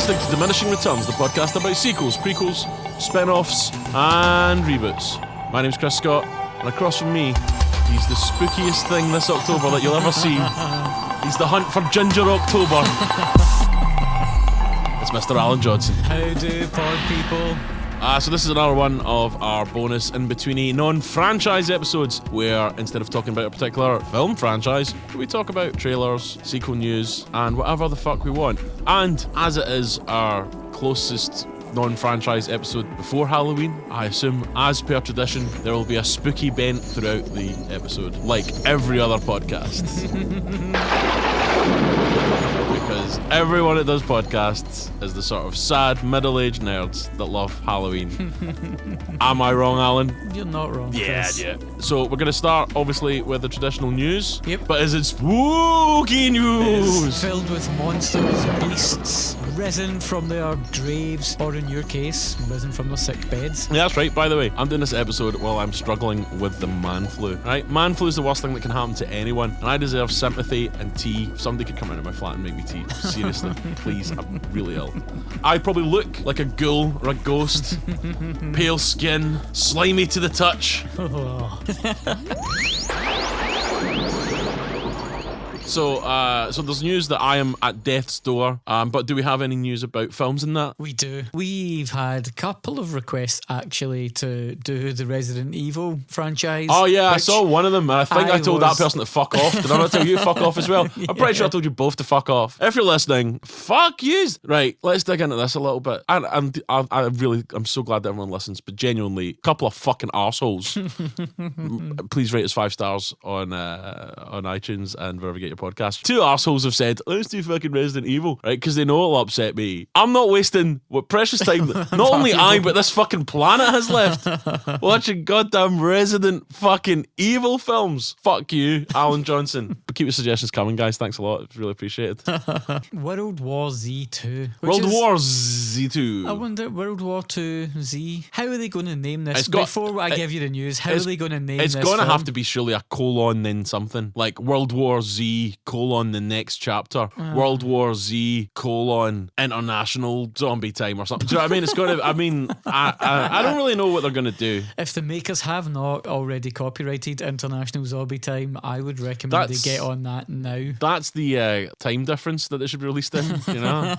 listening to Diminishing Returns, the podcast about sequels, prequels, spin-offs, and reboots. My name's Chris Scott, and across from me, he's the spookiest thing this October that you'll ever see. He's the hunt for Ginger October. It's Mr. Alan Johnson. How do poor people? So this is another one of our bonus in-betweeny non-franchise episodes, where instead of talking about a particular film franchise, we talk about trailers, sequel news, and whatever the fuck we want. And as it is our closest non-franchise episode before Halloween, I assume, as per tradition, there will be a spooky bent throughout the episode, like every other podcast. Because everyone that does podcasts is the sort of sad middle-aged nerds that love Halloween. Am I wrong, Alan? You're not wrong, Chris. Yeah. So we're going to start, obviously, with the traditional news. Yep. But is it spooky news? It's filled with monsters, beasts, risen from their graves, or in your case, risen from their sick beds. Yeah, that's right. By the way, I'm doing this episode while I'm struggling with the man flu. Right? Man flu is the worst thing that can happen to anyone, and I deserve sympathy and tea. If somebody could come into my flat and make me tea. Seriously, please. I'm really ill. I probably look like a ghoul or a ghost. Pale skin, slimy to the touch. So there's news that I am at death's door, but do we have any news about films in that? We do. We've had a couple of requests, actually, to do the Resident Evil franchise. Oh yeah, I saw one of them, and I think I told that person to fuck off. Did I not tell you to fuck off as well? Yeah. I'm pretty sure I told you both to fuck off. If you're listening, fuck yous. Right, let's dig into this a little bit. I'm so glad that everyone listens, but genuinely, a couple of fucking arseholes. Please rate us 5 stars on iTunes and wherever you get your podcast. 2 arseholes have said, let's do fucking Resident Evil, right? Because they know it'll upset me. I'm not wasting what precious time that not only I, but this fucking planet has left watching goddamn Resident fucking Evil films. Fuck you, Alan Johnson. But keep your suggestions coming, guys. Thanks a lot. It's really appreciated. World War Z2. World War Z2. I wonder, World War 2 Z. How are they going to name this? Before I give you the news, how are they going to name this? It's going to film? have to be surely a colon then something. Like World War Z colon the next chapter. World War Z colon international zombie time or something. Do you know what I mean? It's going to, I don't really know what they're going to do. If the makers have not already copyrighted international zombie time, I would recommend they get on that now. That's the time difference that they should be released in, you know?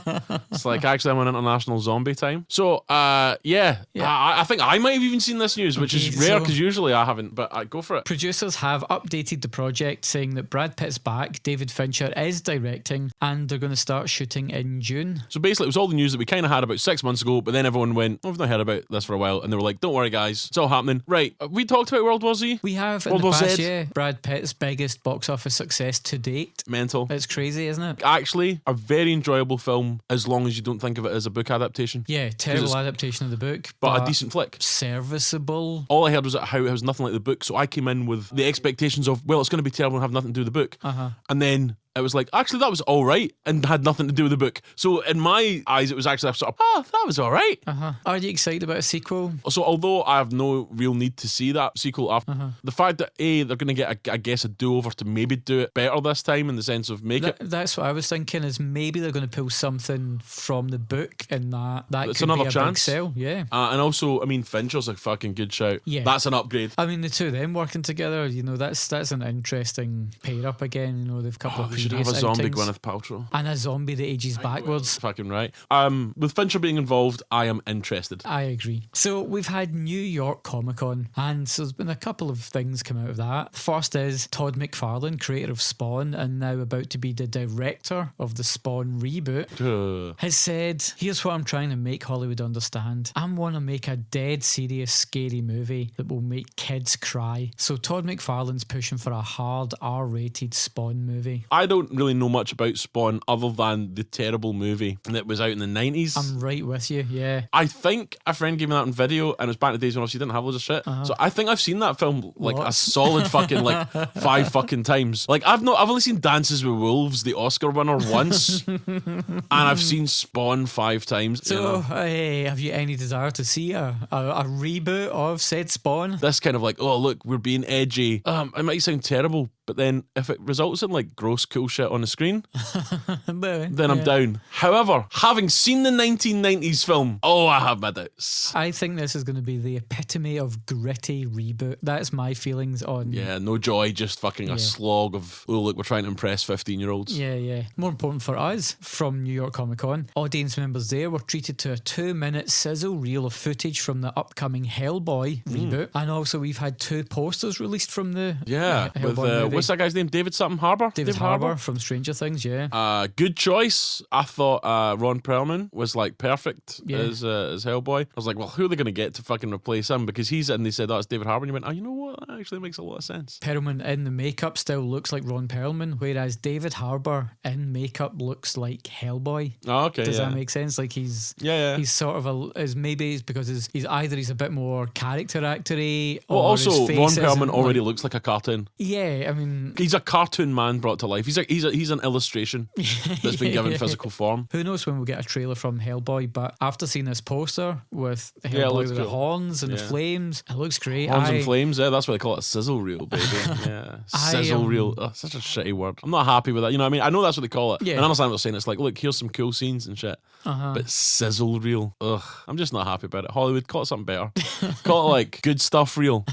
It's like, actually I'm on international zombie time. So, yeah. I think I might have even seen this news, which is rare because usually I haven't, but go for it. Producers have updated the project, saying that Brad Pitt's back, David Fincher is directing, and they're going to start shooting in June. So basically it was all the news that we kind of had about 6 months ago, but then everyone went, oh, we've not heard about this for a while, and they were like, don't worry guys, it's all happening. Right, we talked about World War Z? We have in World the War past, Z? yeah. Brad Pitt's biggest box office success to date. Mental. It's crazy, isn't it? Actually, a very enjoyable film as long as you don't think of it as a book adaptation. Yeah, terrible adaptation of the book. But a decent flick. Serviceable. All I heard was how it was nothing like the book, so I came in with the expectations of, well, it's going to be terrible and have nothing to do with the book. And then it was like, actually, that was all right and had nothing to do with the book. So in my eyes, it was actually sort of, that was all right. Are you excited about a sequel? So although I have no real need to see that sequel after, the fact that they're going to get, I guess, a do-over to maybe do it better this time in the sense of That's what I was thinking, is maybe they're going to pull something from the book and that it's could another be a chance. big sell. Yeah. And also, I mean, Fincher's a fucking good shout. Yeah. That's an upgrade. I mean, the two of them working together, you know, that's an interesting pair-up again. You know, they've a couple of they should previous have a zombie outings. Gwyneth Paltrow. And a zombie that ages backwards. Fucking right. With Fincher being involved, I am interested. I agree. So we've had New York Comic Con, and so there's been a couple of things come out of that. First is Todd McFarlane, creator of Spawn and now about to be the director of the Spawn reboot, has said, here's what I'm trying to make Hollywood understand. I want to make a dead serious scary movie that will make kids cry. So Todd McFarlane's pushing for a hard R-rated Spawn movie. I don't really know much about Spawn other than the terrible movie that was out in the 90s. I'm right with you, yeah. I think a friend gave me that on video, and it was back in the days when obviously you didn't have loads of shit. So I think I've seen that film like a solid fucking 5 fucking times. Like I've only seen Dances with Wolves, the Oscar winner, once, and I've seen Spawn 5 times. So have you any desire to see a reboot of said Spawn? This kind of like, oh look, we're being edgy. It might sound terrible, But then if it results in like gross cool shit on the screen, But, then I'm down. However, having seen the 1990s film, I have my doubts. I think this is going to be the epitome of gritty reboot. That's my feelings on. Yeah, no joy, just fucking a slog of, look, we're trying to impress 15-year-olds. Yeah. More important for us, from New York Comic Con, audience members there were treated to a 2-minute sizzle reel of footage from the upcoming Hellboy reboot. And also we've had 2 posters released from the Hellboy with movie. what's that guy's name? David something Harbour? David Harbour from Stranger Things, good choice. I thought Ron Perlman was like perfect as Hellboy. I was like, well, who are they going to get to fucking replace him? Because he's in, they said, it's David Harbour. And you went, you know what? That actually makes a lot of sense. Perlman in the makeup still looks like Ron Perlman, whereas David Harbour in makeup looks like Hellboy. Oh, okay. Does that make sense? Like he's sort of maybe it's because he's either a bit more character actory. Well, or also his face Ron Perlman isn't, already looks like a cartoon. Yeah, I mean, he's a cartoon man brought to life. He's an illustration that's been given physical form. Who knows when we'll get a trailer from Hellboy? But after seeing this poster with Hellboy with the horns and the flames, it looks great. Horns and flames, that's why they call it a sizzle reel, baby. Yeah, sizzle reel. Such a shitty word. I'm not happy with that. You know what I mean? I know that's what they call it. Yeah. And I understand what they're saying. It's like, look, here's some cool scenes and shit. But sizzle reel, I'm just not happy about it. Hollywood, call it something better. Call it like good stuff reel.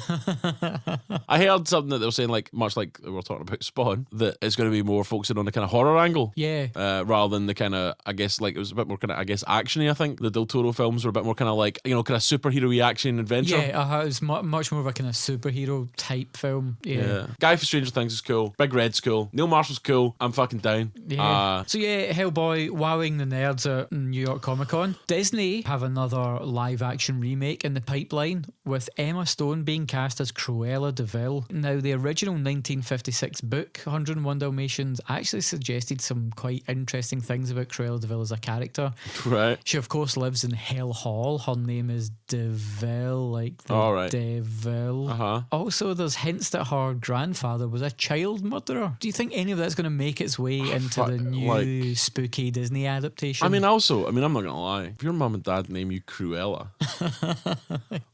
I heard something that they were saying, like much like we were talking about Spawn, that it's going to be more focusing on the kind of horror angle, rather than the kind of, I guess, like it was a bit more kind of, I guess, actiony. I think the Del Toro films were a bit more kind of like, kind of superhero-y action adventure. Yeah, it was much more of a kind of superhero type film. Yeah. Guy for Stranger Things is cool. Big Red's cool. Neil Marshall's cool. I'm fucking down. Yeah. Hellboy wowing the nerds at New York Comic Con. Disney have another live action remake in the pipeline, with Emma Stone being cast as Cruella DeVille. Now, the original 1956 book, 101 Dalmatians, actually suggested some quite interesting things about Cruella DeVille as a character. Right. She, of course, lives in Hell Hall. Her name is DeVille, like the devil. Also, there's hints that her grandfather was a child murderer. Do you think any of that's going to make its way into the new spooky Disney adaptation? I mean, I'm not going to lie. If your mum and dad name you Cruella,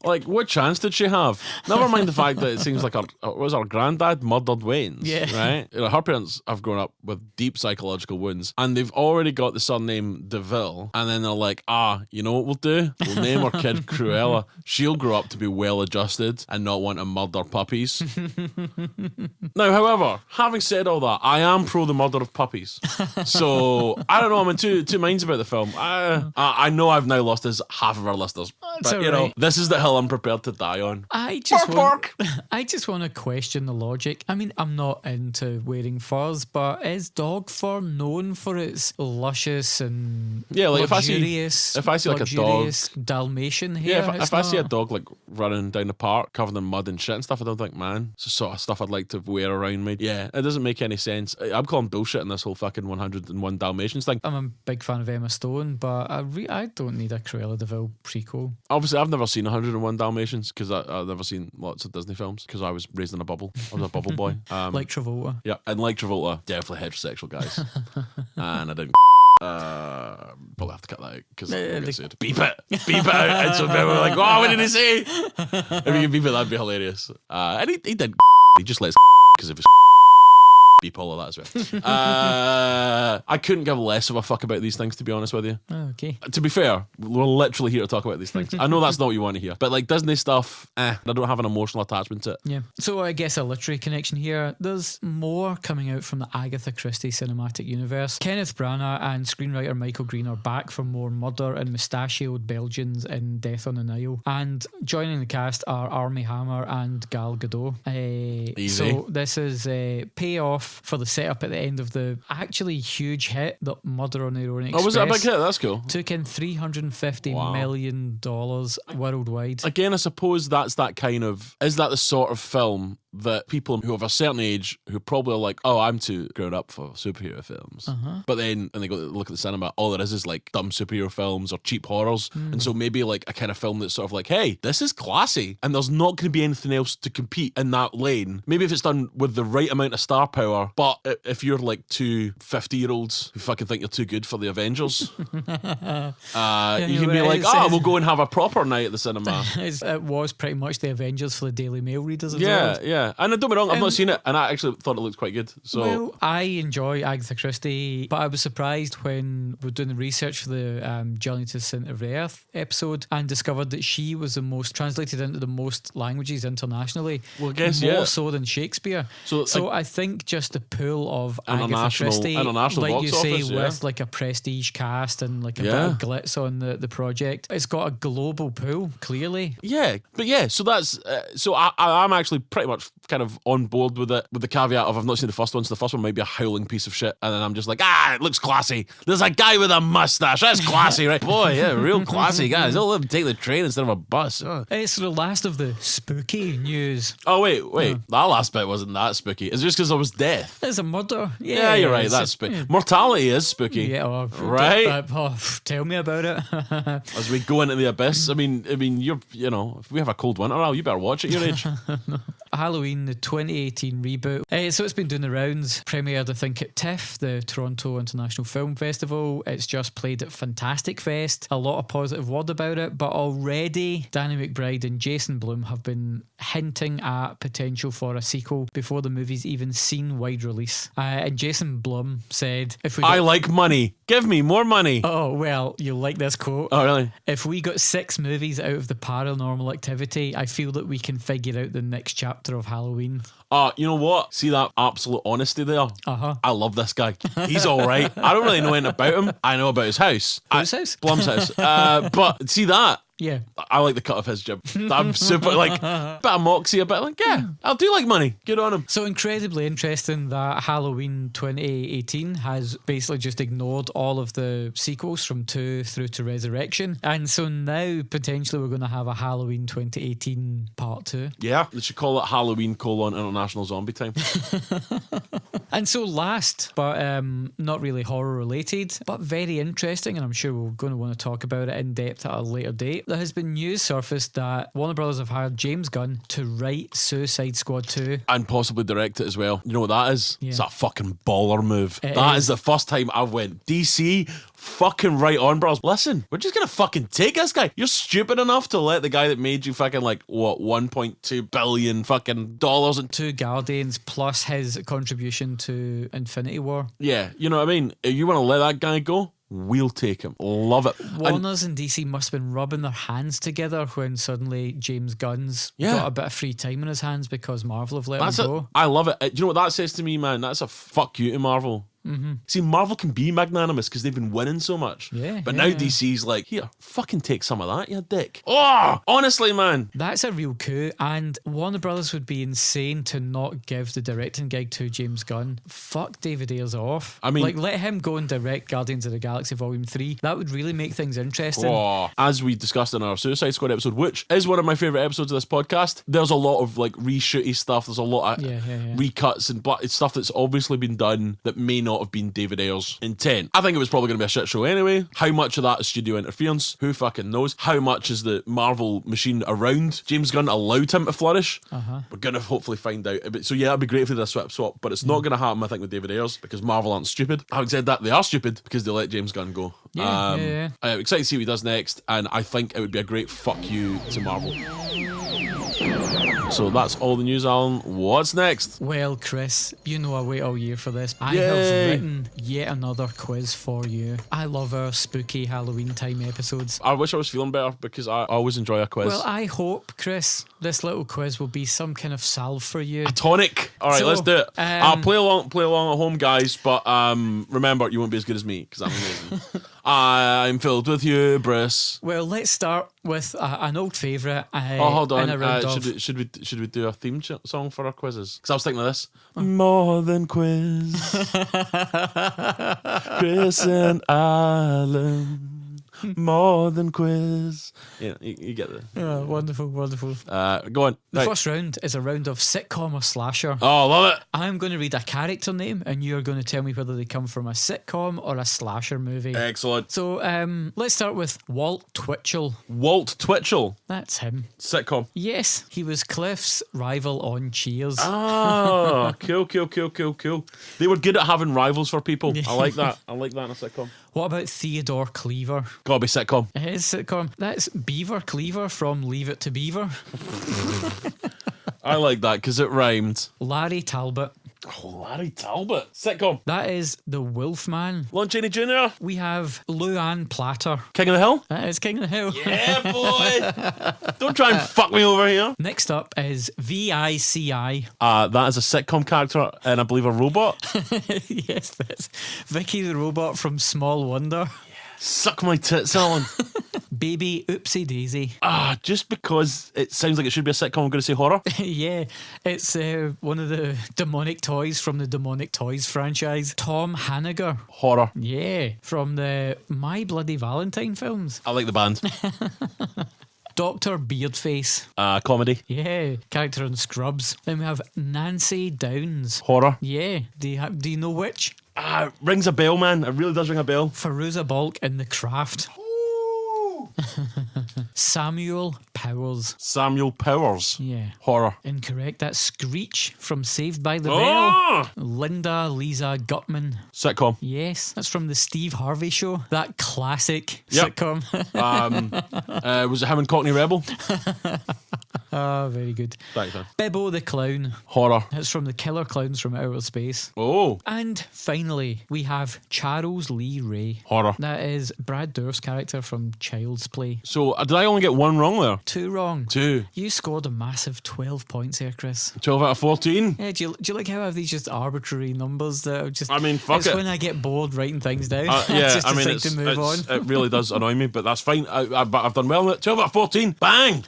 like, what chance did she have? Never mind the fact that it seems like her granddad murdered Waynes, right? Her parents have grown up with deep psychological wounds, and they've already got the surname DeVille, and then they're like, you know what we'll do? We'll name our kid Cruella. She'll grow up to be well-adjusted and not want to murder puppies. Now, however, having said all that, I am pro the murder of puppies. So, I don't know, I'm in two minds about the film. I know I've now lost half of our listeners, but this is the hill I'm prepared to die on. I just want to question the logic. I mean, I'm not into wearing furs, but is dog fur known for its luscious and luxurious, if I see like a dog Dalmatian hair? Yeah, if I see a dog like running down the park covered in mud and shit and stuff, I don't think, man, it's the sort of stuff I'd like to wear around me. Yeah, it doesn't make any sense. I'm calling bullshit in this whole fucking 101 Dalmatians thing. I'm a big fan of Emma Stone, but I don't need a Cruella DeVille prequel. Obviously, I've never seen 101 Dalmatians because I've never seen lots of Disney films because I was raised in a bubble. I was a bubble boy. Like Travolta. Yeah, and like Travolta, definitely heterosexual guys. And I didn't. Probably have to cut that out because I'm get sued. Beep it out. And so people were like, what did he say? If you could beep it, that'd be hilarious. And he did. He just lets because of his. Beep all of that as well. I couldn't give less of a fuck about these things, to be honest with you. Okay. To be fair, we're literally here to talk about these things. I know that's not what you want to hear, but like Disney stuff, I don't have an emotional attachment to it. Yeah. So I guess a literary connection here. There's more coming out from the Agatha Christie cinematic universe. Kenneth Branagh and screenwriter Michael Green are back for more murder and mustachioed Belgians in Death on the Nile. And joining the cast are Armie Hammer and Gal Gadot. Easy. So this is a payoff for the setup at the end of the actually huge hit that Murder on the Orient Express. Oh, was it a big hit? That's cool. Took in $350 million worldwide. Again, I suppose that's that kind of, is that the sort of film that people who have a certain age who probably are like, I'm too grown up for superhero films. But then when they go to look at the cinema, all there is like dumb superhero films or cheap horrors. And so maybe like a kind of film that's sort of like, hey, this is classy and there's not going to be anything else to compete in that lane. Maybe if it's done with the right amount of star power, but if you're like two 50-year-olds who fucking think you're too good for the Avengers, you can be like, we'll go and have a proper night at the cinema. It was pretty much the Avengers for the Daily Mail readers as well. Yeah. Yeah, and don't be wrong, I've not seen it, and I actually thought it looked quite good. So well, I enjoy Agatha Christie, but I was surprised when we were doing the research for the Journey to the Centre of the Earth episode and discovered that she was the most translated into the most languages internationally. Well, I guess more so than Shakespeare. So I think just the pool of Agatha Christie, like you say, with like a prestige cast and like a bit of glitz on the project, it's got a global pool, clearly. Yeah, but yeah, so that's so I'm actually pretty much kind of on board with it, with the caveat of I've not seen the first one, so the first one might be a howling piece of shit, and then I'm just like, it looks classy. There's a guy with a mustache. That's classy, right? Boy, yeah, real classy guys. They'll let him take the train instead of a bus. It's the last of the spooky news. Oh wait, that last bit wasn't that spooky. It's just because there was death. There's a murder. Yeah, you're right. That's spooky. Mortality is spooky. Yeah, right. Tell me about it. As we go into the abyss, I mean, if we have a cold winter, you better watch it. Your age. Halloween, the 2018 reboot. So it's been doing the rounds. Premiered, I think, at TIFF, the Toronto International Film Festival. It's just played at Fantastic Fest. A lot of positive word about it, but already Danny McBride and Jason Blum have been hinting at potential for a sequel before the movie's even seen wide release. And Jason Blum said, I like money. Give me more money. Oh, well, you'll like this quote. Oh, really? If we got 6 movies out of the Paranormal Activity, I feel that we can figure out the next chapter of Halloween. You know what? See that absolute honesty there? I love this guy. He's all right. I don't really know anything about him. I know about his house. Whose house? Blum's house. But see that? Yeah. I like the cut of his jib. I'm super, like, a bit of moxie, a bit like, I do like money. Good on him. So incredibly interesting that Halloween 2018 has basically just ignored all of the sequels from 2 through to Resurrection. And so now, potentially, we're going to have a Halloween 2018 part 2. Yeah, they should call it Halloween : International Zombie Time. And so last, but not really horror related, but very interesting, and I'm sure we're going to want to talk about it in depth at a later date. There has been news surfaced that Warner Brothers have hired James Gunn to write Suicide Squad 2. And possibly direct it as well. You know what that is? Yeah. It's a fucking baller move. That is the first time I've went, DC, fucking right on, bros. Listen, we're just gonna fucking take this guy. You're stupid enough to let the guy that made you fucking like, what, $1.2 billion fucking dollars and 2 Guardians plus his contribution to Infinity War. Yeah, you know what I mean? If you want to let that guy go, we'll take him. Love it. Warner's and DC must have been rubbing their hands together when suddenly James Gunn's got a bit of free time in his hands because Marvel have let him go. I love it. Do you know what that says to me, man? That's a fuck you to Marvel. Mm-hmm. See, Marvel can be magnanimous because they've been winning so much. But now DC's like, here, fucking take some of that, you dick. Oh, honestly, man. That's a real coup, and Warner Brothers would be insane to not give the directing gig to James Gunn. Fuck David Ayers off. I mean, like, let him go and direct Guardians of the Galaxy Volume 3. That would really make things interesting. As we discussed in our Suicide Squad episode, which is one of my favourite episodes of this podcast, there's a lot of like reshooty stuff. There's a lot of recuts and stuff that's obviously been done that may not have been David Ayers' intent. I think it was probably going to be a shit show anyway. How much of that is studio interference? Who fucking knows? How much is the Marvel machine around James Gunn allowed him to flourish? We're going to hopefully find out. So yeah, it'd be great if they did a swap, but it's not going to happen, I think, with David Ayers because Marvel aren't stupid. Having said that, they are stupid because they let James Gunn go. I'm excited to see what he does next, and I think it would be a great fuck you to Marvel. So that's all the news, Alan. What's next? Well, Chris, you know I wait all year for this. I have written yet another quiz for you. I love our spooky Halloween time episodes. I wish I was feeling better because I always enjoy a quiz. Well, I hope, Chris, this little quiz will be some kind of salve for you. A tonic. All right, let's do it. I'll play along at home, guys, but remember, you won't be as good as me because I'm amazing. I'm filled with hubris. Well, let's start with an old favourite. Hold on. Should we do a theme song for our quizzes? Because I was thinking of this. More than quiz. Chris and Alan. More than quiz. Yeah, you get it. Oh, wonderful. Go on. The first round is a round of sitcom or slasher. Oh, love it. I'm going to read a character name and you're going to tell me whether they come from a sitcom or a slasher movie. Excellent. So let's start with Walt Twitchell. Walt Twitchell? That's him. Sitcom? Yes, he was Cliff's rival on Cheers. Oh, cool. They were good at having rivals for people. I like that in a sitcom. What about Theodore Cleaver? Gotta be sitcom. It is sitcom. That's Beaver Cleaver from Leave It to Beaver. I like that because it rhymed. Larry Talbot. Oh, Larry Talbot. Sitcom. That is the Wolfman. Lon Chaney Jr. We have Luann Platter. King of the Hill. That is King of the Hill. Yeah, boy. Don't try and fuck me over here. Next up is VICI. That is a sitcom character and I believe a robot. Yes, that's Vicky the Robot from Small Wonder. Suck my tits, Alan. Baby Oopsie Daisy. Just because it sounds like it should be a sitcom, I'm going to say horror. Yeah, it's one of the demonic toys from the Demonic Toys franchise. Tom Hanniger. Horror. Yeah, from the My Bloody Valentine films. I like the band. Dr. Beardface. Comedy. Yeah, character in Scrubs. Then we have Nancy Downs. Horror. Yeah, do you know which? Rings a bell, man. It really does ring a bell. Farouza Balk in The Craft. Samuel Powers. Samuel Powers. Yeah. Horror. Incorrect. That's Screech from Saved by the Oh! Bell. Linda Lisa Gutman. Sitcom. Yes, that's from the Steve Harvey Show. That classic Yep. sitcom. Was it him and Cockney Rebel? Oh, very good. Thanks, man. Bibbo the Clown. Horror. That's from the Killer Clowns from Outer Space. Oh. And finally, we have Charles Lee Ray. Horror. That is Brad Dourif's character from Child's Play. So, did I only get one wrong there? 2 wrong. 2. You scored a massive 12 points here, Chris. 12 out of 14. Yeah, do you like how I have these just arbitrary numbers that are just... I mean, fuck it's it. when I get bored writing things down. Yeah, just I mean, decide to move on. it really does annoy me, but that's fine. But I've done well in it. 12 out of 14. Bang!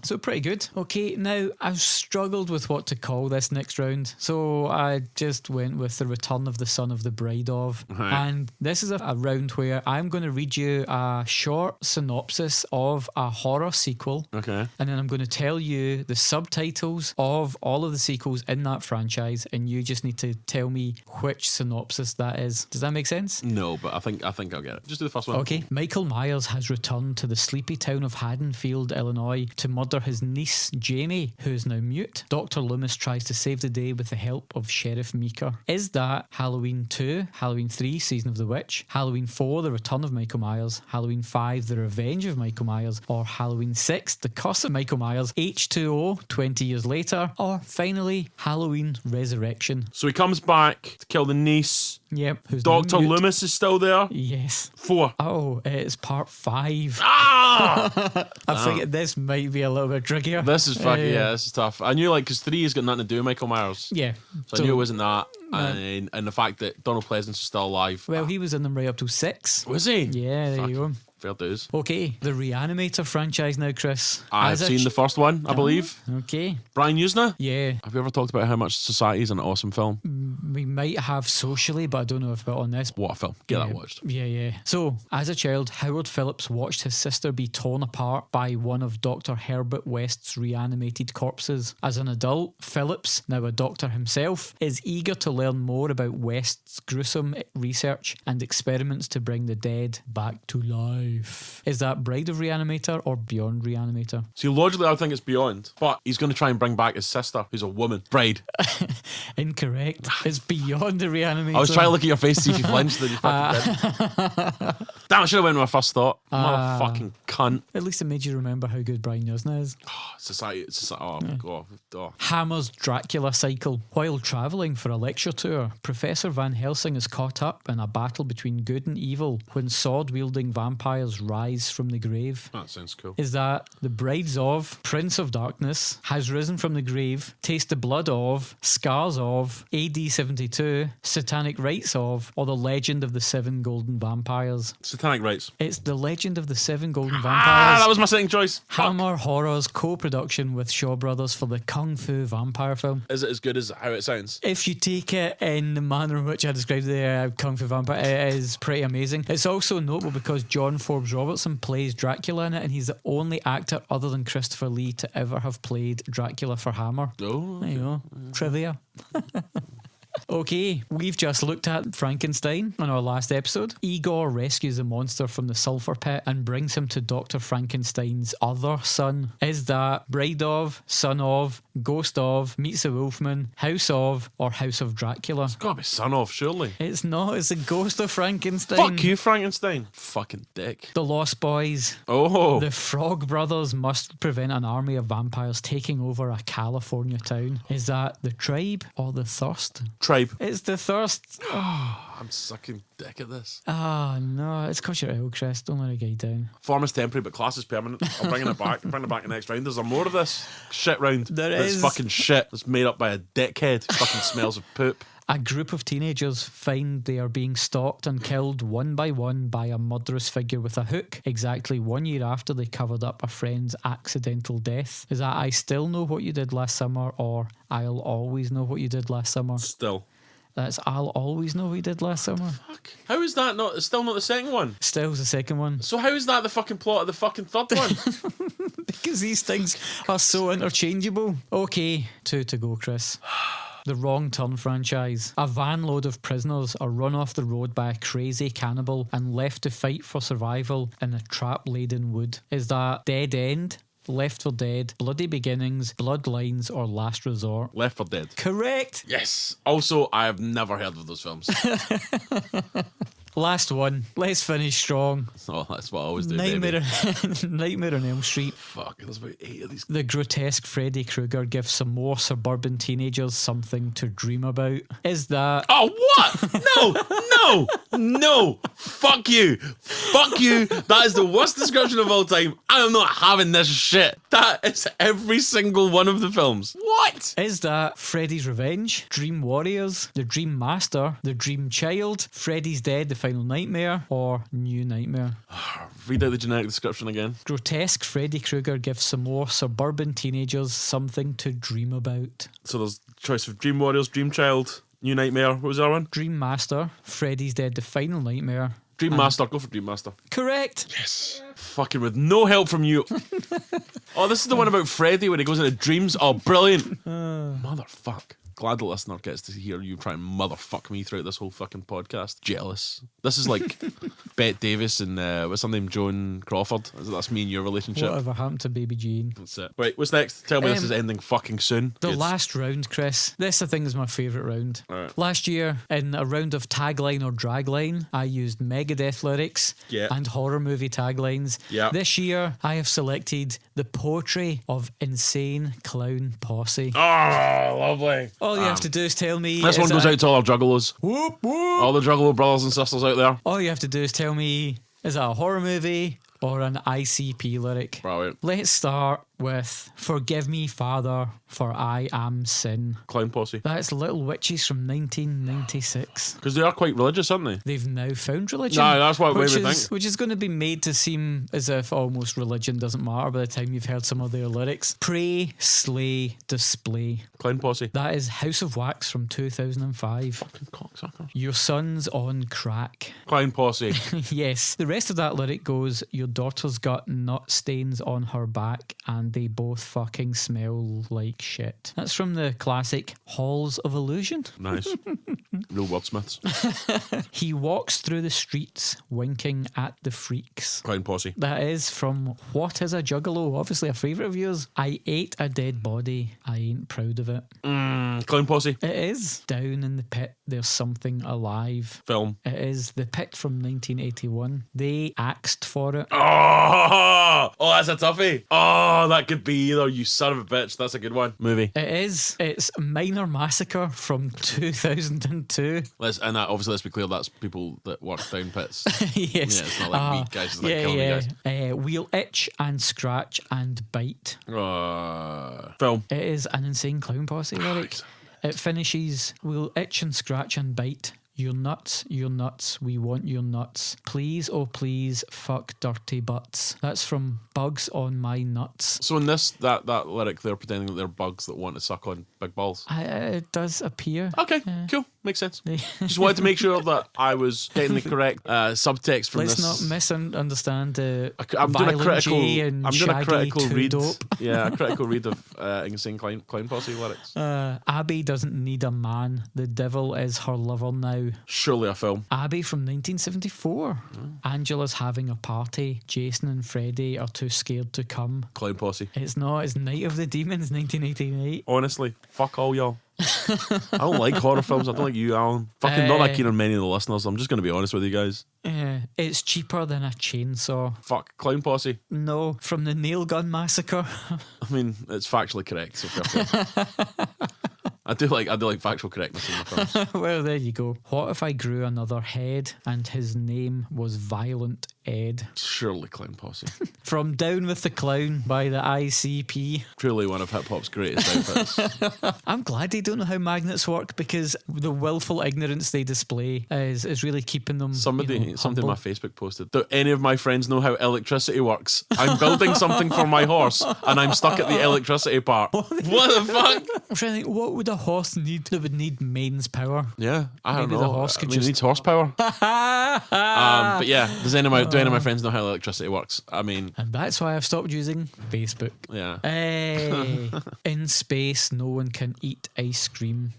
So pretty good. Okay, now I've struggled with what to call this next round, so I just went with The Return of the Son of the Bride of. Right. And this is a round where I'm going to read you a short synopsis of a horror sequel. Okay. And then I'm going to tell you the subtitles of all of the sequels in that franchise, and you just need to tell me which synopsis that is. Does that make sense? No, but I think I'll get it. Just do the first one. Okay. Michael Myers has returned to the sleepy town of Haddonfield, Illinois, to murder his niece, Jamie, who is now mute. Dr. Loomis tries to save the day with the help of Sheriff Meeker. Is that Halloween 2, Halloween 3, Season of the Witch, Halloween 4, The Return of Michael Myers, Halloween 5, The Revenge of Michael Myers, or Halloween 6, The Curse of Michael Myers, H2O, 20 years later, or finally, Halloween Resurrection? So he comes back to kill the niece. Yep. Who's now Dr. mute. Loomis is still there. Yes. 4. Oh, it's part 5. Ah! I think this might be a little bit trickier. This is fucking, yeah, this is tough. I knew, because 3 has got nothing to do with Michael Myers. Yeah. So I knew it wasn't that. And the fact that Donald Pleasance is still alive. Well, he was in them right up to 6. Was he? Yeah, there you go. Fair dues. Okay, the Reanimator franchise now, Chris. I've seen the first one, I believe. Okay. Brian Usna? Yeah, Have you ever talked about how much Society is an awesome film? we might have socially, but I don't know if about on this. What a film. Get Yeah. that watched. Yeah. So, as a child, Howard Phillips watched his sister be torn apart by one of Dr. Herbert West's reanimated corpses. As an adult, Phillips, now a doctor himself, is eager to learn more about West's gruesome research and experiments to bring the dead back to life. Is that Bride of Reanimator or Beyond Reanimator? See, logically, I would think it's Beyond. But he's going to try and bring back his sister, who's a woman. Bride. Incorrect. It's Beyond the Reanimator. I was trying to look at your face to see if you flinched, then you fucking did. Damn, I should have went with my first thought. Motherfucking cunt. At least it made you remember how good Brian Usna is. Society. Oh, God. Oh. Hammer's Dracula cycle. While travelling for a lecture tour, Professor Van Helsing is caught up in a battle between good and evil when sword-wielding vampires rise from the grave. That sounds cool. Is that The Brides of, Prince of Darkness, Has Risen from the Grave, Taste the Blood of, Scars of, AD 72, Satanic Rites of, or The Legend of the Seven Golden Vampires? Satanic Rites. It's The Legend of the Seven Golden Ah, Vampires. that was my second choice. Fuck. Hammer Horror's co-production with Shaw Brothers for the Kung Fu vampire film. Is it as good as how it sounds? If you take it in the manner in which I described the Kung Fu vampire, it is pretty amazing. It's also notable because John Forbes Robertson plays Dracula in it, and he's the only actor other than Christopher Lee to ever have played Dracula for Hammer. Oh. There you go. Trivia. Okay, we've just looked at Frankenstein on our last episode. Igor rescues the monster from the sulfur pit and brings him to Dr. Frankenstein's other son. Is that Bride of, Son of, Ghost of, Meets the Wolfman, House of, or House of Dracula? It's gotta be son of, surely. It's not, it's the Ghost of Frankenstein. Fuck you, Frankenstein. Fucking dick. The Lost Boys. Oh. The Frog Brothers must prevent an army of vampires taking over a California town. Is that the Tribe or the Thirst? Tribe. It's the Thirst. I'm sucking dick at this. Oh, no, it's because you're ill, Chris. Don't let it get you down. Form is temporary, but class is permanent. I'm bringing it back. I'm bringing it back next round. Is there more of this shit round? There It's is. fucking shit. It's made up by a dickhead who fucking smells of poop. A group of teenagers find they are being stalked and killed one by a murderous figure with a hook exactly 1 year after they covered up a friend's accidental death. Is that I Still Know What You Did Last Summer or I'll Always Know What You Did Last Summer? Still. That's I'll Always Know What You Did Last Summer. Fuck. How is that not? It's still not the second one. Still's the second one. So how is that the fucking plot of the fucking third one? Because these things are so interchangeable. Okay, 2 to go, Chris. The Wrong Turn franchise. A van load of prisoners are run off the road by a crazy cannibal and left to fight for survival in a trap-laden wood. Is that Dead End, Left 4 Dead, Bloody Beginnings, Bloodlines, or Last Resort? Left 4 Dead. Correct! Yes. Also, I have never heard of those films. Last one. Let's finish strong. Oh, that's what I always do, Nightmare, baby. Nightmare on Elm Street. Fuck, there's about 8 of these. The grotesque Freddy Krueger gives some more suburban teenagers something to dream about. Is that... Oh, what? No. Fuck you. Fuck you. That is the worst description of all time. I am not having this shit. That is every single one of the films. What? Is that Freddy's Revenge, Dream Warriors, The Dream Master, The Dream Child, Freddy's Dead, The Final Nightmare, or New Nightmare? Read out the generic description again. Grotesque Freddy Krueger gives some more suburban teenagers something to dream about. So there's choice of Dream Warriors, Dream Child, New Nightmare. What was the other one? Dream Master, Freddy's Dead, The Final Nightmare. Dream Master. Go for Dream Master. Correct. Yes. Fucking with no help from you. Oh, this is the one about Freddy when he goes into dreams. Oh, brilliant. Motherfuck. Glad the listener gets to hear you try and motherfuck me throughout this whole fucking podcast. Jealous. This is like Bette Davis and what's her name? Joan Crawford. That's me and your relationship. Whatever happened to Baby Jane? That's it. Wait, what's next? Tell me this is ending fucking soon. The Good. last round, Chris. This, I think, is my favourite round. Alright. Last year, in a round of tagline or dragline, I used Megadeth lyrics and horror movie taglines. Yeah. This year, I have selected the poetry of Insane Clown Posse. Oh, lovely. All you have to do is tell me... This one goes out to all our juggalos. Whoop, whoop. All the juggalo brothers and sisters out there. All you have to do is tell me, is that a horror movie or an ICP lyric? Brilliant. Let's start with Forgive Me, Father, for I Am Sin. Clown Posse. That's Little Witches from 1996. Because they are quite religious, aren't they? They've now found religion. No, that's what which we think. Which is going to be made to seem as if almost religion doesn't matter by the time you've heard some of their lyrics. Pray, slay, display. Clown Posse. That is House of Wax from 2005. Fucking cocksuckers. Your son's on crack. Clown Posse. Yes. The rest of that lyric goes, your daughter's got nut stains on her back and they both fucking smell like shit. That's from the classic Halls of Illusion. Nice. Real wordsmiths. He walks through the streets winking at the freaks. Clown Posse. That is from What is a Juggalo? Obviously a favourite of yours. I ate a dead body. I ain't proud of it. Clown Posse. It is Down in the Pit. There's something alive. Film. It is The Pit from 1981. They axed for it. Oh, that's a toughie. Oh, that could be either, you son of a bitch. That's a good one. Movie. It is. It's Minor Massacre from 2002. Let's be clear, that's people that work down pits. Yes. Yeah, it's not like weak guys, it's like killing guys. We'll itch and scratch and bite. Film. It is an Insane Clown Posse lyric. It finishes, we'll itch and scratch and bite. You're nuts, we want your nuts. Please, oh please, fuck dirty butts. That's from Bugs on My Nuts. So in this, that lyric, they're pretending that they're bugs that want to suck on big balls. It does appear. Okay, cool. makes sense. Just wanted to make sure that I was getting the correct subtext from Let's this. not misunderstand I'm doing a critical. and I'm doing a Shaggy critical too read. dope. Yeah, a critical read of Insane Clown Posse lyrics. Abby doesn't need a man. The devil is her lover now. Surely a film. Abby from 1974. Angela's having a party. Jason and Freddy are too scared to come. Clown Posse. It's not. It's Night of the Demons, 1988. Honestly, fuck all y'all. I don't like horror films. I don't like you, Alan. Fucking not that keen on many of the listeners. I'm just going to be honest with you guys. It's cheaper than a chainsaw. Fuck, Clown Posse. No, from the Nail Gun Massacre. I mean, it's factually correct. So fair play. I do like factual correctness in the films. Well, there you go. What if I grew another head and his name was Violent Ed? Surely Clown Posse. From Down with the Clown by the ICP. Truly one of hip hop's greatest outfits. I'm glad they don't know how magnets work, because the willful ignorance they display is really keeping them. Somebody in humble. my Facebook posted, do any of my friends know how electricity works? I'm building something for my horse and I'm stuck at the electricity part. What the fuck? I'm trying to think, what would a horse need that would need mains power? Yeah, I don't Maybe know. the horse could I mean, just- it needs horsepower. But yeah, do any of my friends know how electricity works? I mean, And that's why I've stopped using Facebook. yeah. Hey, in space, no one can eat ice cream.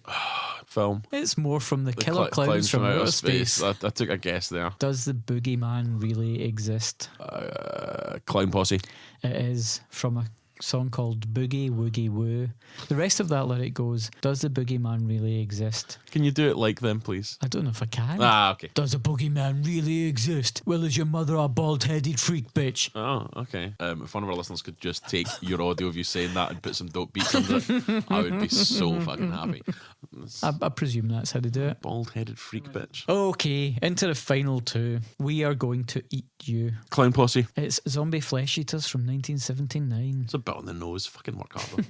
Film. It's more from the killer clowns from outer space. I took a guess there. Does the boogeyman really exist? Clown Posse. It is from a song called Boogie Woogie Woo. The rest of that lyric goes, does the boogeyman really exist? Can you do it like them, please? I don't know if I can. Okay. Does a boogeyman really exist? Well, is your mother a bald-headed freak bitch? Oh, okay. If one of our listeners could just take your audio of you saying that and put some dope beats under it, I would be so fucking happy. I presume that's how they do it. Bald-headed freak bitch. Okay, into the final two. We Are Going to Eat You. Clown Posse. It's Zombie Flesh Eaters from 1979. It's a bit on the nose. Fucking work harder.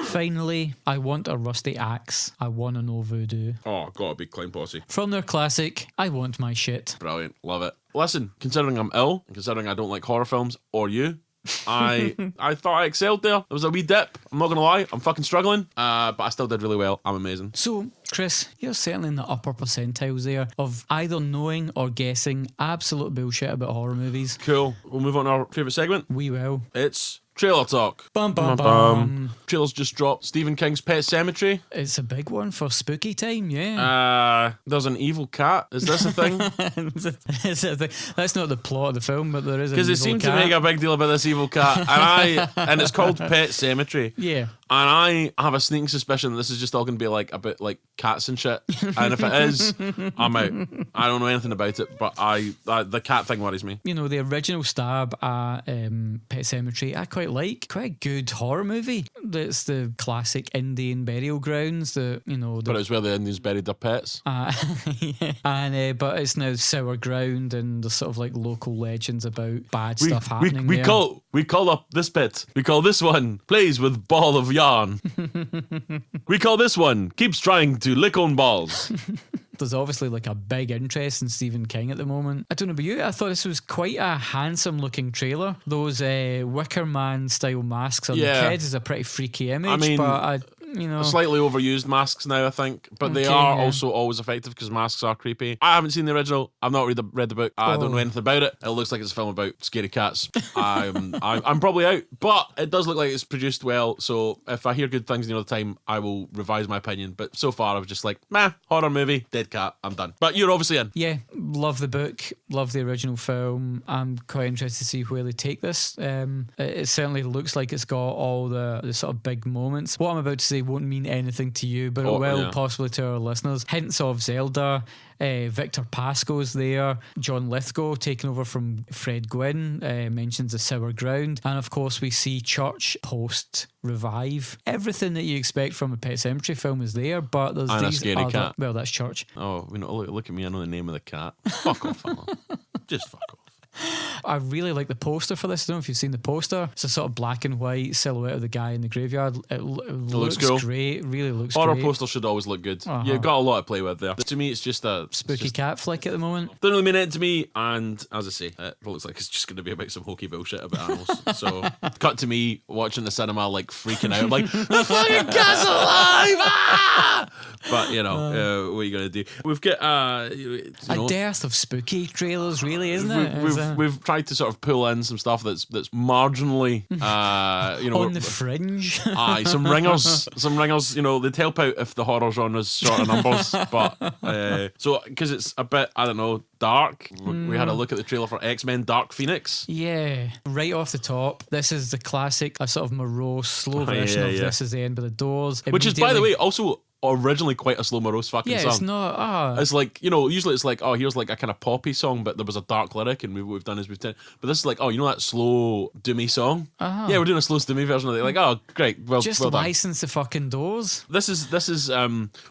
Finally, I Want a Rusty Axe. I Wanna Know Voodoo. Oh, gotta be Clown Posse. From their classic, I Want My Shit. Brilliant. Love it. Listen, considering I'm ill, and considering I don't like horror films or you, I thought I excelled there. There was a wee dip. I'm not gonna lie, I'm fucking struggling. But I still did really well. I'm amazing. So, Chris, you're certainly in the upper percentiles there of either knowing or guessing absolute bullshit about horror movies. Cool. We'll move on to our favourite segment. We will. It's Trailer Talk. Bum, bum, bum. Trailers just dropped. Stephen King's Pet Sematary. It's a big one for spooky time, yeah. There's an evil cat. Is this a thing? That's not the plot of the film, but there is an evil cat. Because they seem to make a big deal about this evil cat, and it's called Pet Sematary. Yeah. And I have a sneaking suspicion that this is just all going to be like a bit like cats and shit. And if it is, I'm out. I don't know anything about it, but the cat thing worries me. You know, the original stab at Pet Sematary, I quite like. Quite a good horror movie. It's the classic Indian burial grounds. But it's where the Indians buried their pets. yeah. And but it's now sour ground, and there's sort of like local legends about bad stuff happening we there. call up this pit. We call this one plays with ball of yarn. We call this one keeps trying to lick on balls. There's obviously like a big interest in Stephen King at the moment. I don't know about you, I thought this was quite a handsome looking trailer. Those Wicker Man style masks on the kids is a pretty freaky image. I mean, but slightly overused masks now, I think, but they are also always effective because masks are creepy. I haven't seen the original. I've not read the book. I don't know anything about it. It looks like it's a film about scary cats. I'm probably out, but it does look like it's produced well. So if I hear good things near the time, I will revise my opinion. But so far, I was just like, meh, horror movie, dead cat, I'm done. But you're obviously in. Yeah, love the book, love the original film. I'm quite interested to see where they take this. It certainly looks like it's got all the sort of big moments. What I'm about to say won't mean anything to you, but it will possibly to our listeners. Hints of Zelda. Victor Pascoe's there. John Lithgow taking over from Fred Gwynn mentions the sour ground, and of course we see Church post revive. Everything that you expect from a Pet Sematary film is there, but there's and these a scary other, cat. Well, that's Church. Oh, look at me! I know the name of the cat. Fuck off, Alan. Just fuck off. I really like the poster for this. I don't know if you've seen the poster. It's a sort of black and white silhouette of the guy in the graveyard. It looks cool. Great. Really looks Horror great. posters should always look good. You've got a lot to play with there. To me, it's just a Spooky cat flick at the moment. Doesn't really mean it to me, and as I say, it looks like it's just going to be about some hokey bullshit about animals. So, cut to me watching the cinema, like freaking out, like the fucking cat's alive! Ah! But what are you going to do? We've got a dearth of spooky trailers, really, isn't it? We've tried to sort of pull in some stuff that's marginally, on the fringe. Aye, some ringers. They'd help out if the horror genre's short of numbers, but so because it's a bit, I don't know, dark. We had a look at the trailer for X-Men Dark Phoenix. Yeah, right off the top, this is the classic, a sort of morose, slow version of This Is the End of the Doors. Which is, by the way, also originally quite a slow morose fucking song. It's not. It's like, usually it's like, here's like a kind of poppy song, but there was a dark lyric, and what we've done is we've done. But this is like, that slow doomy song. Yeah, we're doing a slow doomy version of it. Like, oh, great, well, just well license the fucking Doors. This is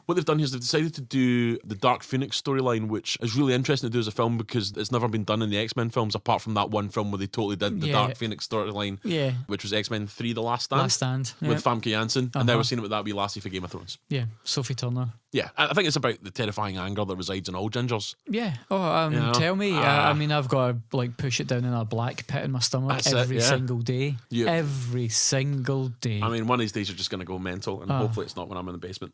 what they've done here is they've decided to do the Dark Phoenix storyline, which is really interesting to do as a film because it's never been done in the X-Men films, apart from that one film where they totally did the Dark Phoenix storyline. Yeah, which was X-Men 3: The Last Stand. With Famke Janssen, and now we're seeing it with that wee lassie for Game of Thrones. Yeah, Sophie Turner. Yeah, I think it's about the terrifying anger that resides in all gingers. Yeah. Tell me. I mean, I've got to push it down in a black pit in my stomach every single day. Yeah. Every single day. I mean, one of these days you're just going to go mental, and hopefully it's not when I'm in the basement.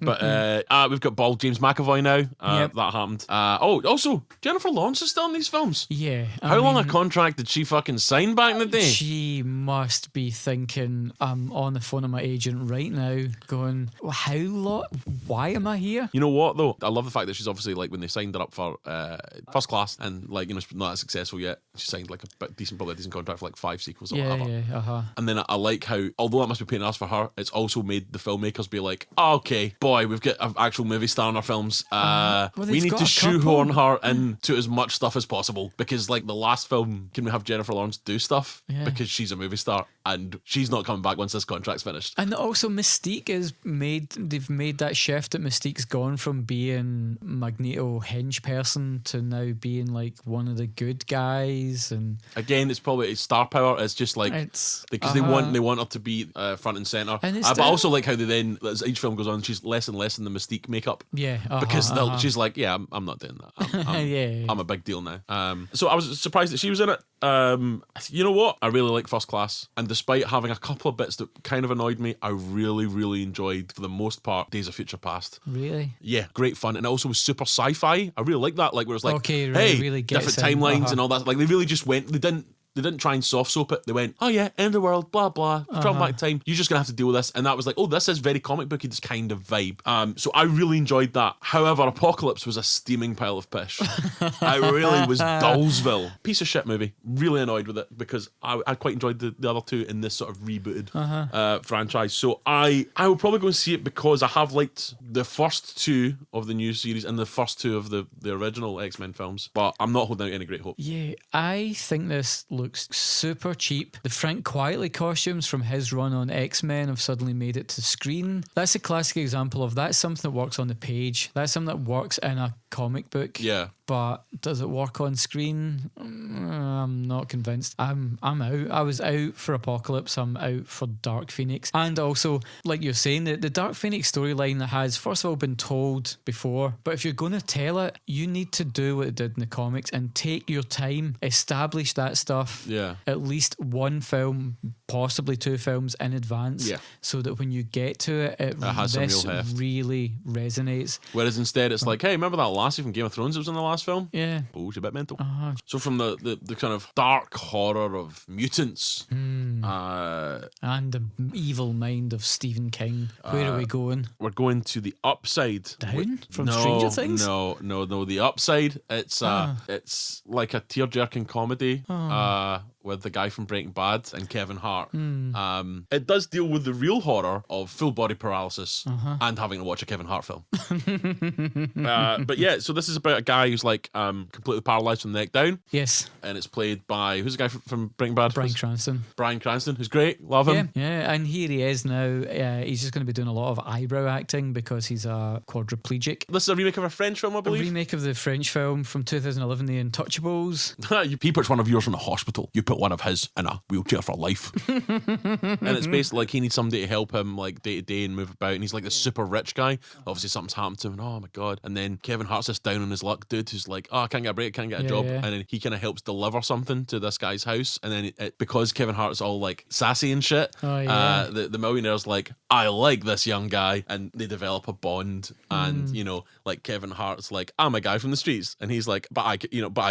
But we've got bald James McAvoy now. That happened. Also, Jennifer Lawrence is still in these films. Yeah. How long a contract did she fucking sign back in the day? She must be thinking, I'm on the phone with my agent right now, going, how long? Why am I here? You know what though? I love the fact that she's obviously like when they signed her up for First Class and she's not that successful yet. She signed like probably a decent contract for like 5 sequels or whatever. Yeah. And then I like how, although that must be pain in the ass for her, it's also made the filmmakers be like, okay, boy, we've got an actual movie star in our films. We need to shoehorn her into as much stuff as possible because like the last film, can we have Jennifer Lawrence do stuff because she's a movie star and she's not coming back once this contract's finished. And also Mystique they've made that shift that Mystique's gone from being Magneto hench person to now being like one of the good guys. And again, it's probably star power. It's just like because they want her to be front and center. But also like how they then, as each film goes on, she's less and less in the Mystique makeup. Yeah, because she's like, I'm not doing that. I'm a big deal now. So I was surprised that she was in it. You know what? I really like First Class, and despite having a couple of bits that kind of annoyed me, I really, really enjoyed, for the most part, Days of Future Past. Really? Yeah, great fun, and it also was super sci-fi. I really like that, like where it's like, really different timelines and all that. Like they really just went. They didn't try and soft soap it. They went, oh yeah, end of the world, blah, blah, travel back in time. You're just going to have to deal with this. And that was like, oh, this is very comic booky, this kind of vibe. So I really enjoyed that. However, Apocalypse was a steaming pile of pish. I really was Dullsville. Piece of shit movie. Really annoyed with it because I quite enjoyed the other two in this sort of rebooted franchise. So I will probably go and see it because I have liked the first two of the new series and the first two of the original X-Men films. But I'm not holding out any great hope. Yeah, I think this looks super cheap. The Frank Quietly costumes from his run on X-Men have suddenly made it to screen. That's a classic example of that's something that works on the page. That's something that works in a comic book. Yeah. But does it work on screen? I'm not convinced. I'm out. I was out for Apocalypse. I'm out for Dark Phoenix. And also, like you're saying, the Dark Phoenix storyline has, first of all, been told before. But if you're going to tell it, you need to do what it did in the comics and take your time, establish that stuff. Yeah. At least one film, possibly 2 films in advance. Yeah. So that when you get to it, it has some real heft. Really resonates. Whereas instead, it's like, hey, remember that lassie from Game of Thrones that was in the last film? Yeah. Oh, she's a bit mental. So from the kind of dark horror of mutants and the evil mind of Stephen King, where are we going? We're going to the upside. Down? From Stranger Things? No, the upside. It's like a tear-jerking comedy with the guy from Breaking Bad and Kevin Hart. It does deal with the real horror of full body paralysis and having to watch a Kevin Hart film. But yeah, so this is about a guy who's like completely paralyzed from the neck down. Yes. And it's played by, who's the guy from Breaking Bad? Bryan Cranston, who's great. Love him. Yeah, and here he is now. He's just going to be doing a lot of eyebrow acting because he's a quadriplegic. This is a remake of a French film, I believe. A remake of the French film from 2011, The Untouchables. He puts one of yours in a hospital. You put one of his in a wheelchair for life. And it's basically like he needs somebody to help him like day to day and move about. And he's like this super rich guy. Obviously something's happened to him. And, oh my God. And then Kevin Hart's this down on his luck dude who's like, oh, I can't get a break, can't get a job. Yeah. And then he kind of helps deliver something to this guy's house. And then because Kevin Hart's all like sassy and shit, the millionaire's like, I like this young guy. And they develop a bond. And, you know, like Kevin Hart's like, I'm a guy from the streets. And he's like, but I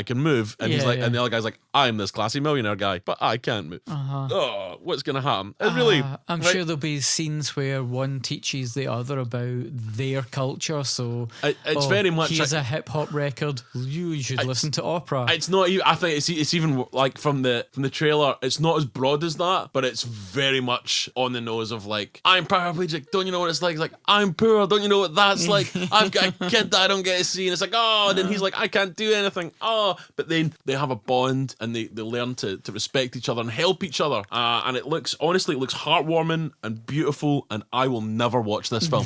can move. And he's like, and the other guy's like, I'm this classy millionaire guy, but I can't move. Oh, what's going to happen? It really... I'm sure there'll be scenes where one teaches the other about their culture. So it's very much... Here's a hip-hop record. You should listen to opera. It's not even... I think it's even like from the trailer, it's not as broad as that, but it's very much on the nose of like, I'm paraplegic, don't you know what it's like? It's like, I'm poor, don't you know what that's like? I've got a kid that I don't get to see. And it's like, oh, and then he's like, I can't do anything. Oh, but then they have a bond and they learn to respect each other and help each other. And it looks heartwarming and beautiful, and I will never watch this film.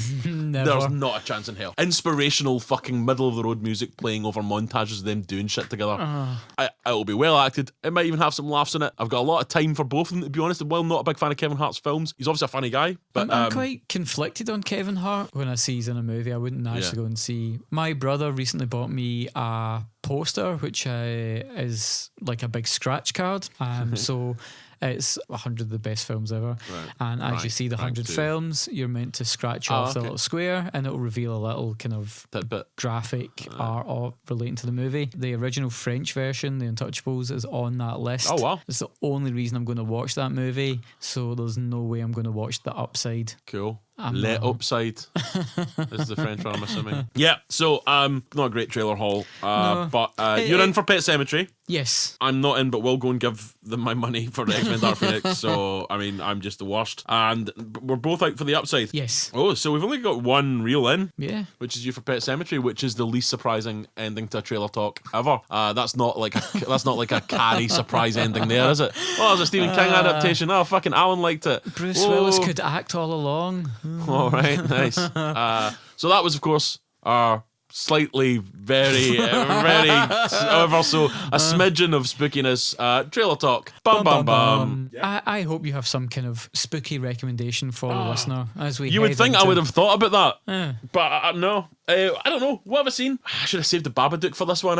There's not a chance in hell. Inspirational fucking middle of the road music playing over montages of them doing shit together. It'll be well acted. It might even have some laughs in it. I've got a lot of time for both of them, to be honest. Well, not a big fan of Kevin Hart's films. He's obviously a funny guy, but I'm quite conflicted on Kevin Hart. When I see he's in a movie, I wouldn't actually go and see. My brother recently bought me a poster which is like a big scratch card, so it's 100 of the best films ever, and as you see the 100 films, you're meant to scratch off the little square and it'll reveal a little kind of graphic art relating to the movie. The original French version, The Untouchables, is on that list. Oh wow. It's the only reason I'm going to watch that movie, so there's no way I'm going to watch The Upside. Cool. Upside is the French one, I'm assuming. Yeah, so not a great trailer haul, no. But you're in for Pet Sematary. Yes. I'm not in, but will go and give them my money for the X-Men Dark Phoenix. So, I mean, I'm just the worst. And we're both out for the Upside. Yes. Oh, so we've only got one reel in. Yeah. Which is you for Pet Sematary, which is the least surprising ending to a trailer talk ever. That's not like a Carrie surprise ending there, is it? Oh, it's a Stephen King adaptation. Oh, fucking Alan liked it. Bruce Willis could act all along. All right, nice. So that was, of course, our slightly, very, however, so a smidgen of spookiness trailer talk. Bum. Yeah. I hope you have some kind of spooky recommendation for the listener as we. You would think I would have thought about that, but no. I don't know. What have I seen? I should have saved the Babadook for this one,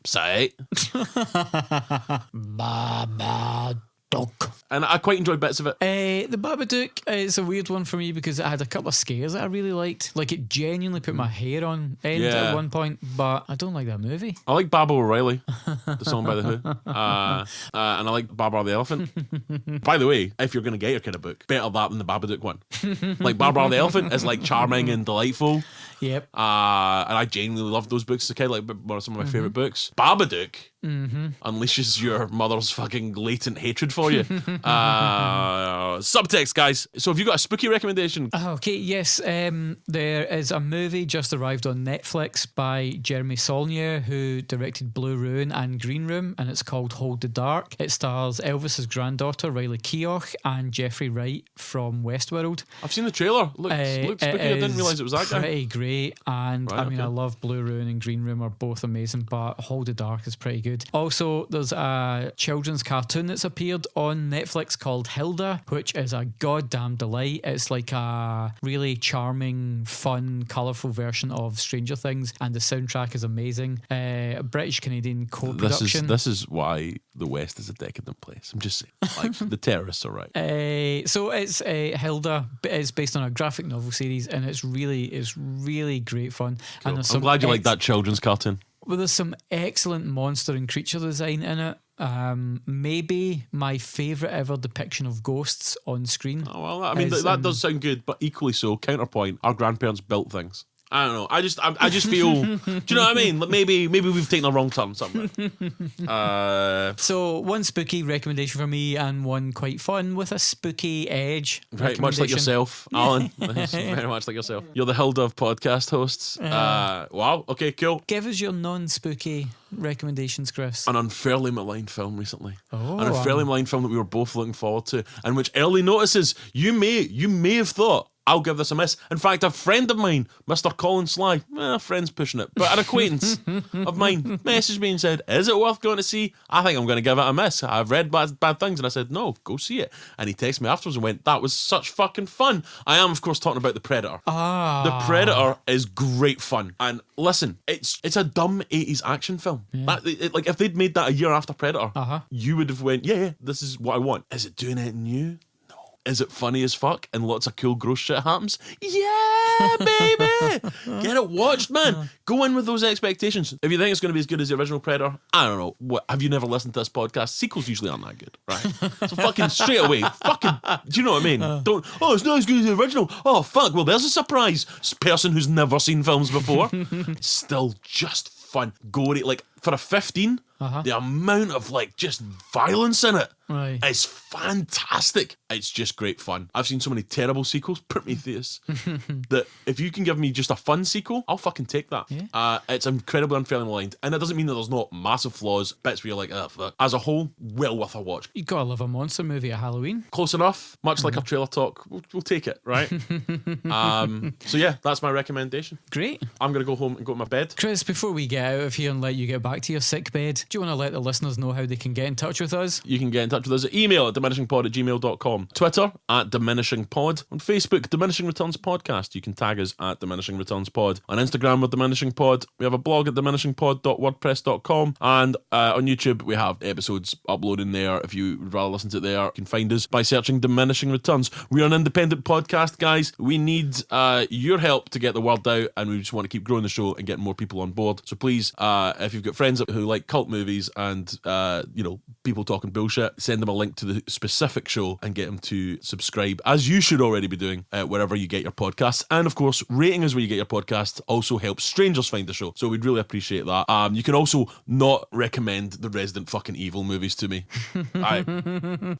Sight. Babadook. And I quite enjoyed bits of it. The Babadook is a weird one for me because it had a couple of scares that I really liked. Like, it genuinely put my hair on end at one point, but I don't like that movie. I like Baba O'Reilly, the song by The Who. And I like Barbara the Elephant. By the way, if you're going to get your kid a book, better that than the Babadook one. Like, Barbara the Elephant is like charming and delightful. Yep. And I genuinely loved those books as a kid, like one of some of my favourite books. Babadook unleashes your mother's fucking latent hatred for you. Subtext, guys. So have you got a spooky recommendation? Okay, yes. There is a movie just arrived on Netflix by Jeremy Saulnier, who directed Blue Ruin and Green Room, and it's called Hold the Dark. It stars Elvis's granddaughter, Riley Keough, and Jeffrey Wright from Westworld. I've seen the trailer. Looks spooky. I didn't realise it was that guy. Pretty great, and I mean, I love Blue Ruin and Green Room are both amazing, but Hold the Dark is pretty good. Also, there's a children's cartoon that's appeared on Netflix called Hilda, which is a goddamn delight. It's like a really charming, fun, colourful version of Stranger Things, and the soundtrack is amazing. A British-Canadian co-production. This is why the West is a decadent place. I'm just saying. Like, the terrorists are right. So it's Hilda. It's based on a graphic novel series, and it's really great fun. Cool. And I'm glad you like that children's cartoon. Well, there's some excellent monster and creature design in it. Maybe my favourite ever depiction of ghosts on screen. Oh, well, I mean, that does sound good, but equally so, counterpoint, our grandparents built things. I don't know. I just feel. Do you know what I mean? Like maybe we've taken a wrong turn somewhere. So one spooky recommendation for me and one quite fun with a spooky edge. Right, much like yourself, Alan. Very much like yourself. You're the Hilda of podcast hosts. Wow. Okay. Cool. Give us your non-spooky recommendations, Chris. An unfairly maligned film recently. Oh, an unfairly maligned film that we were both looking forward to, and which early notices you may have thought, I'll give this a miss. In fact, a friend of mine, Mr. Colin Sly, friend's pushing it, but an acquaintance of mine messaged me and said, is it worth going to see? I think I'm going to give it a miss. I've read bad things. And I said, no, go see it. And he texted me afterwards and went, that was such fucking fun. I am, of course, talking about The Predator. The Predator is great fun. And listen, it's a dumb 80s action film. Yeah. Like, if they'd made that a year after Predator, Uh-huh. you would have went, yeah, this is what I want. Is it doing anything new? Is it funny as fuck and lots of cool gross shit happens? Yeah, baby! Get it watched, man. Go in with those expectations. If you think it's going to be as good as the original Predator, I don't know. What, have you never listened to this podcast? Sequels usually aren't that good, right? So fucking straight away, do you know what I mean? Don't, it's not as good as the original. Oh, fuck, well, there's a surprise. Person who's never seen films before. It's still just fun. Gory, like, for a 15, the amount of, like, just violence in it. Right. It's fantastic. It's just great fun. I've seen so many terrible sequels, Prometheus, that if you can give me just a fun sequel, I'll fucking take that. Yeah. It's incredibly unfairly maligned. And it doesn't mean that there's not massive flaws, bits where you're like, oh, fuck. As a whole, well worth a watch. You gotta love a monster movie at Halloween. Close enough. Much like our trailer talk, we'll take it, right? So yeah, that's my recommendation. Great. I'm going to go home and go to my bed. Chris, before we get out of here and let you get back to your sick bed, do you want to let the listeners know how they can get in touch with us? You can get in touch with us at email at diminishingpod@gmail.com, Twitter at diminishingpod, on Facebook Diminishing Returns Podcast. You can tag us at Diminishing Returns Pod. On Instagram we're Diminishing Pod. We have a blog at diminishingpod.wordpress.com, and on YouTube we have episodes uploading there. If you would rather listen to it there, you can find us by searching Diminishing Returns. We're an independent podcast, guys. We need your help to get the word out, and we just want to keep growing the show and getting more people on board. So please, if you've got friends who like cult movies and people talking bullshit, send them a link to the specific show and get them to subscribe, as you should already be doing, wherever you get your podcasts. And of course, rating us where you get your podcasts also helps strangers find the show, so we'd really appreciate that. You can also not recommend the Resident fucking Evil movies to me.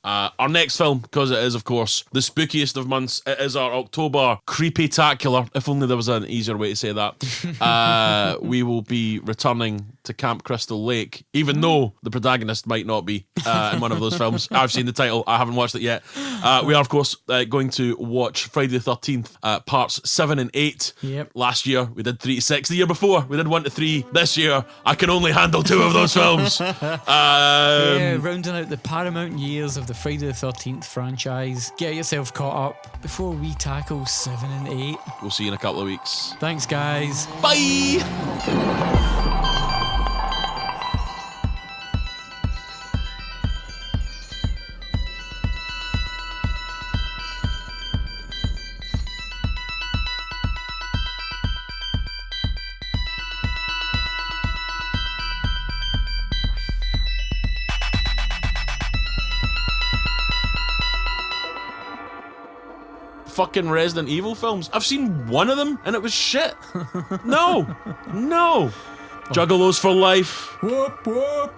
Our next film, because it is of course the spookiest of months, it is our October Creepy-tacular. If only there was an easier way to say that. We will be returning to Camp Crystal Lake, even though the protagonist might not be in one of those films. I've seen the title, I haven't watched it yet. We are of course going to watch Friday the 13th parts 7 and 8. Yep. Last year we did 3 to 6. The year before we did 1 to 3. This year I can only handle 2 of those films. Yeah, rounding out the Paramount years of the Friday the 13th franchise. Get yourself caught up before we tackle 7 and 8. We'll see you in a couple of weeks. Thanks, guys. Bye. Fucking Resident Evil films. I've seen one of them and it was shit. No. Juggalos for life. Whoop, whoop.